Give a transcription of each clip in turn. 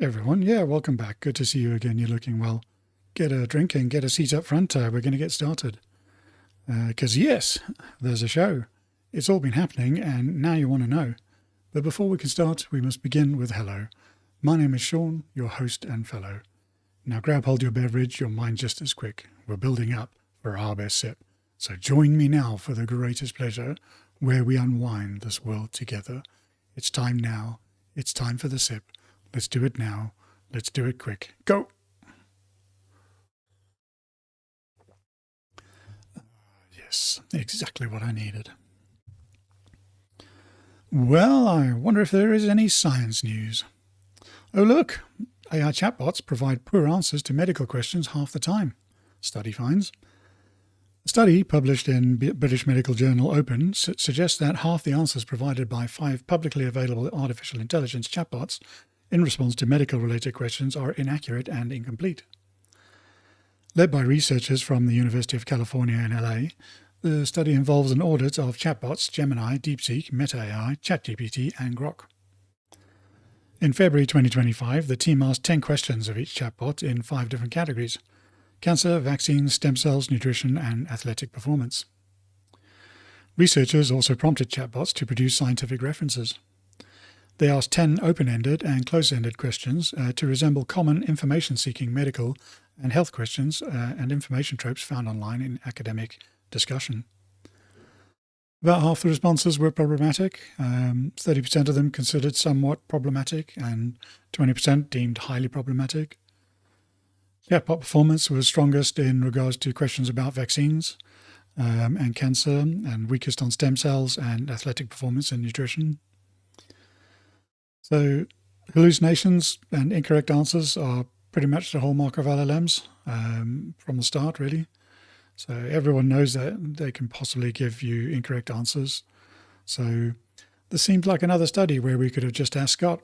Everyone, yeah, welcome back. Good to see you again. You're looking well. Get a drink and get a seat up front. We're going to get started. Because, yes, there's a show. It's all been happening, and now you want to know. But before we can start, we must begin with hello. My name is Sean, your host and fellow. Now grab hold your beverage, your mind just as quick. We're building up for our best sip. So join me now for the greatest pleasure, where we unwind this world together. It's time now. It's time for the sip. Let's do it now. Let's do it quick. Go! Yes, exactly what I needed. Well, I wonder if there is any science news. Oh, look! AI chatbots provide poor answers to medical questions half the time. Study finds. A study published in British medical journal Open suggests that half the answers provided by 5 publicly available artificial intelligence chatbots in response to medical-related questions are inaccurate and incomplete. Led by researchers from the University of California in LA, the study involves an audit of chatbots Gemini, DeepSeek, Meta AI, ChatGPT, and Grok. In February 2025, the team asked 10 questions of each chatbot in 5 different categories: cancer, vaccines, stem cells, nutrition, and athletic performance. Researchers also prompted chatbots to produce scientific references. They asked 10 open-ended and close-ended questions to resemble common information-seeking medical and health questions and information tropes found online in academic discussion. About half the responses were problematic. 30% of them considered somewhat problematic, and 20% deemed highly problematic. Chatbot performance was strongest in regards to questions about vaccines and cancer, and weakest on stem cells and athletic performance and nutrition. So hallucinations and incorrect answers are pretty much the hallmark of LLMs from the start, really. So everyone knows that they can possibly give you incorrect answers. So this seemed like another study where we could have just asked Scott.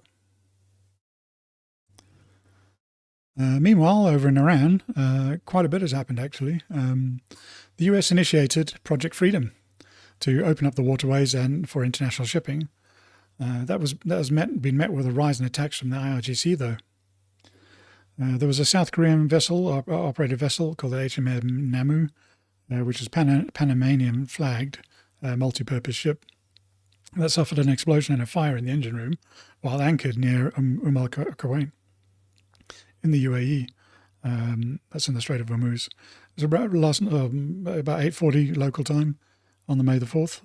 Meanwhile, over in Iran, quite a bit has happened, actually. The US initiated Project Freedom to open up the waterways and for international shipping. That was been met with a rise in attacks from the IRGC, though. There was a South Korean operated vessel called the HMM Namu, which is Panamanian flagged multi-purpose ship, that suffered an explosion and a fire in the engine room while anchored near Al Quwain in the UAE. That's in the Strait of Hormuz. It was about 8:40 local time on the May the 4th.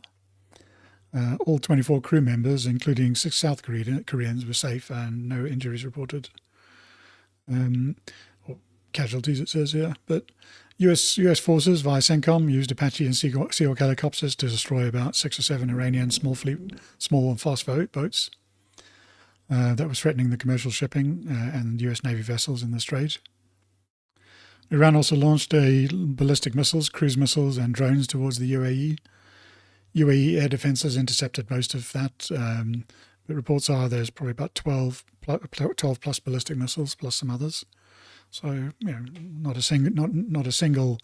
All 24 crew members, including 6 South Koreans, were safe and no injuries reported. Or casualties, it says here. But US forces via CENTCOM used Apache and Seahawk helicopters to destroy about 6 or 7 Iranian small and fast boats that was threatening the commercial shipping and US Navy vessels in the Strait. Iran also launched ballistic missiles, cruise missiles, and drones towards the UAE. UAE air defences intercepted most of that, but reports are there's probably about 12 plus ballistic missiles plus some others. So not a single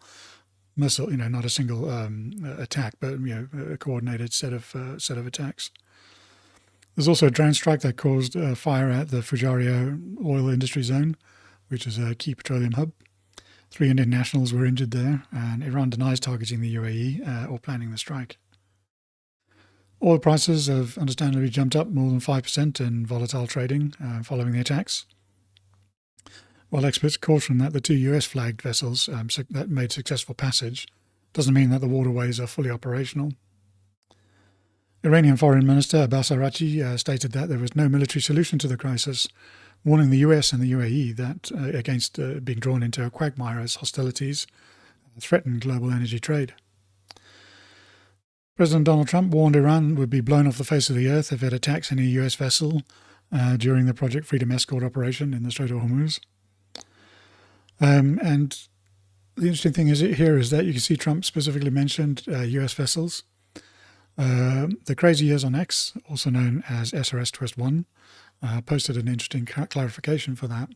missile, not a single attack, but a coordinated set of attacks. There's also a drone strike that caused a fire at the Fujairah oil industry zone, which is a key petroleum hub. 3 Indian nationals were injured there, and Iran denies targeting the UAE or planning the strike. Oil prices have understandably jumped up more than 5% in volatile trading following the attacks, while experts caution that the 2 US-flagged vessels that made successful passage doesn't mean that the waterways are fully operational. Iranian Foreign Minister Abbas Araghchi stated that there was no military solution to the crisis, warning the US and the UAE that against being drawn into a quagmire as hostilities threaten global energy trade. President Donald Trump warned Iran would be blown off the face of the earth if it attacks any US vessel during the Project Freedom escort operation in the Strait of Hormuz. And the interesting thing is that you can see Trump specifically mentioned US vessels. The Crazy Years on X, also known as SRS Twist 1, posted an interesting clarification for that.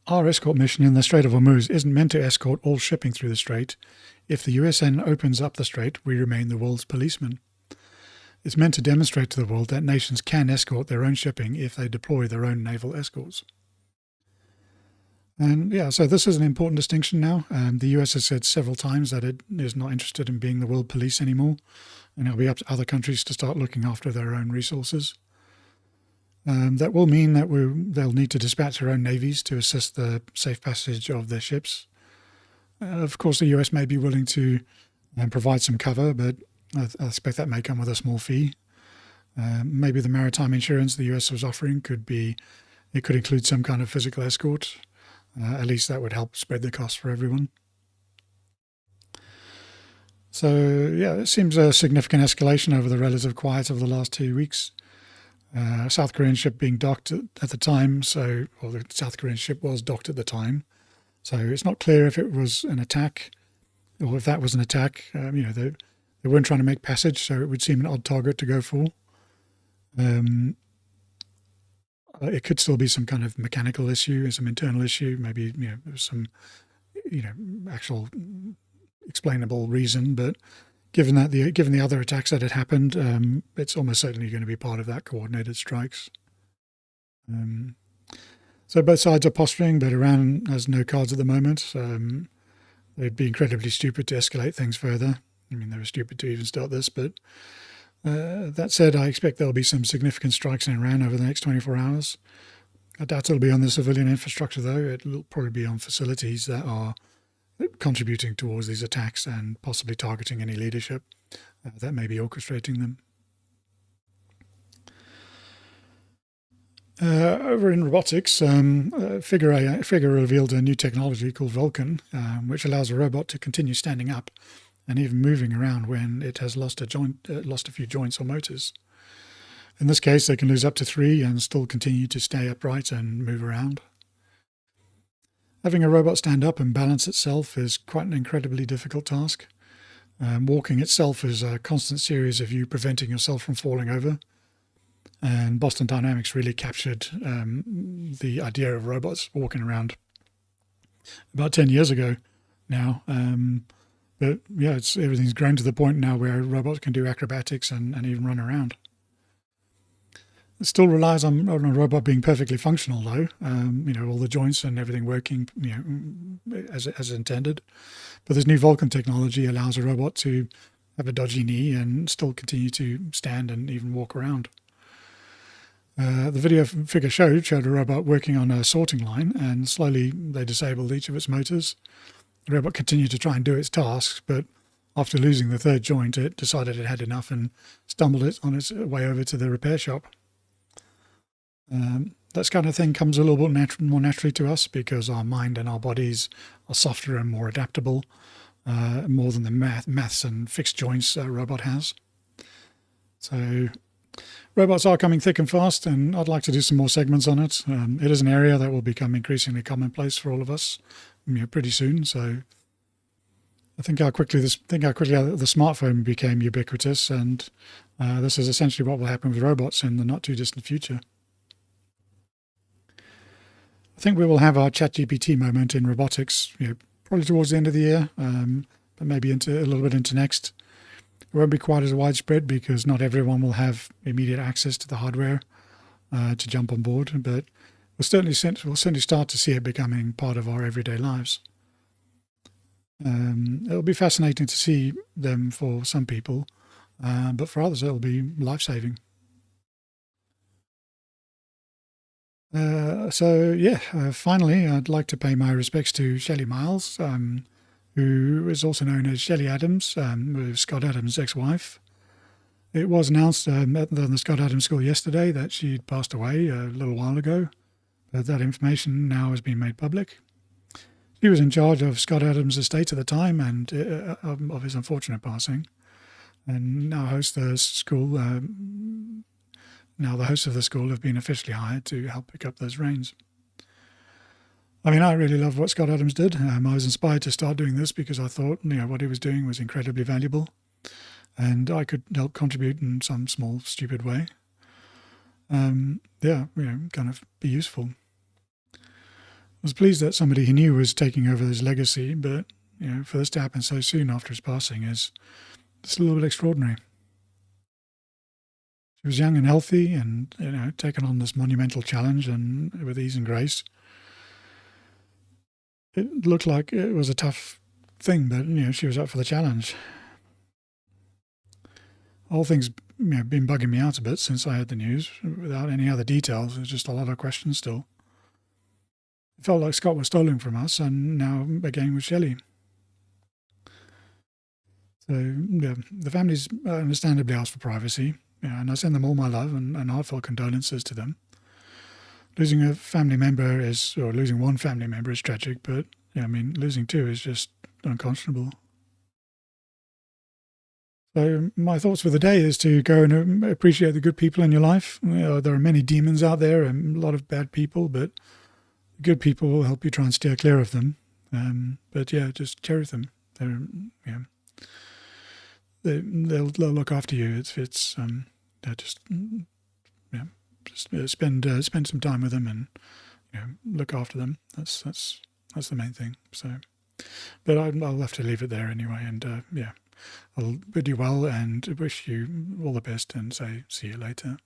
Our escort mission in the Strait of Hormuz isn't meant to escort all shipping through the strait. If the USN opens up the strait, we remain the world's policeman. It's meant to demonstrate to the world that nations can escort their own shipping if they deploy their own naval escorts. And yeah, so this is an important distinction now. The US has said several times that it is not interested in being the world police anymore, and it'll be up to other countries to start looking after their own resources. That will mean that they'll need to dispatch their own navies to assist the safe passage of their ships. Of course, the US may be willing to provide some cover, but I expect that may come with a small fee. Maybe the maritime insurance the US was offering could include some kind of physical escort. At least that would help spread the cost for everyone. So yeah, it seems a significant escalation over the relative quiet of the last 2 weeks. South Korean ship being docked at the time, the South Korean ship was docked at the time, so it's not clear if it was an attack, or if that was an attack. They weren't trying to make passage, so it would seem an odd target to go for. It could still be some kind of mechanical issue, some internal issue, maybe some actual explainable reason, but given the other attacks that had happened, it's almost certainly going to be part of that coordinated strikes. So both sides are posturing, but Iran has no cards at the moment. They'd be incredibly stupid to escalate things further. I mean, they were stupid to even start this, but that said, I expect there'll be some significant strikes in Iran over the next 24 hours. I doubt it'll be on the civilian infrastructure, though. It'll probably be on facilities that are contributing towards these attacks and possibly targeting any leadership that may be orchestrating them. Over in robotics, Figure revealed a new technology called Vulcan, which allows a robot to continue standing up and even moving around when it has lost a few joints or motors. In this case, they can lose up to 3 and still continue to stay upright and move around. Having a robot stand up and balance itself is quite an incredibly difficult task. Walking itself is a constant series of you preventing yourself from falling over. And Boston Dynamics really captured the idea of robots walking around about 10 years ago now. But yeah, everything's grown to the point now where robots can do acrobatics and even run around. It still relies on a robot being perfectly functional, though. All the joints and everything working, as intended. But this new Vulcan technology allows a robot to have a dodgy knee and still continue to stand and even walk around. The video Figure showed a robot working on a sorting line, and slowly they disabled each of its motors. The robot continued to try and do its tasks, but after losing the 3rd joint, it decided it had enough and stumbled it on its way over to the repair shop. That kind of thing comes a little bit more naturally to us because our mind and our bodies are softer and more adaptable, more than the maths and fixed joints a robot has. So robots are coming thick and fast, and I'd like to do some more segments on it. It is an area that will become increasingly commonplace for all of us pretty soon. So I think how quickly the smartphone became ubiquitous, and this is essentially what will happen with robots in the not too distant future. I think we will have our ChatGPT moment in robotics, probably towards the end of the year, but maybe a little bit into next. It won't be quite as widespread because not everyone will have immediate access to the hardware to jump on board, but we'll certainly start to see it becoming part of our everyday lives. It'll be fascinating to see them for some people, but for others it'll be life-saving. Finally, I'd like to pay my respects to Shelley Miles, who is also known as Shelley Adams, with Scott Adams' ex-wife. It was announced at the Scott Adams School yesterday that she'd passed away a little while ago, but that information now has been made public. She was in charge of Scott Adams' estate at the time and of his unfortunate passing, and now hosts the school. Now the hosts of the school have been officially hired to help pick up those reins. I mean, I really love what Scott Adams did. I was inspired to start doing this because I thought, what he was doing was incredibly valuable, and I could help contribute in some small, stupid way. Kind of be useful. I was pleased that somebody he knew was taking over his legacy, but for this to happen so soon after his passing is just a little bit extraordinary. He was young and healthy, and taken on this monumental challenge and with ease and grace. It looked like it was a tough thing, but she was up for the challenge. All things been bugging me out a bit since I heard the news, without any other details. There's just a lot of questions still. It felt like Scott was stolen from us, and now again with Shelley. So the families understandably asked for privacy, and I send them all my love and heartfelt condolences to them. Losing a family member or losing one family member is tragic, but losing two is just unconscionable. So my thoughts for the day is to go and appreciate the good people in your life. There are many demons out there and a lot of bad people, but good people will help you try and steer clear of them. But just cherish them. They'll look after you. Just spend some time with them and look after them. That's the main thing. So, but I'll have to leave it there anyway. And I'll bid you well and wish you all the best and say see you later.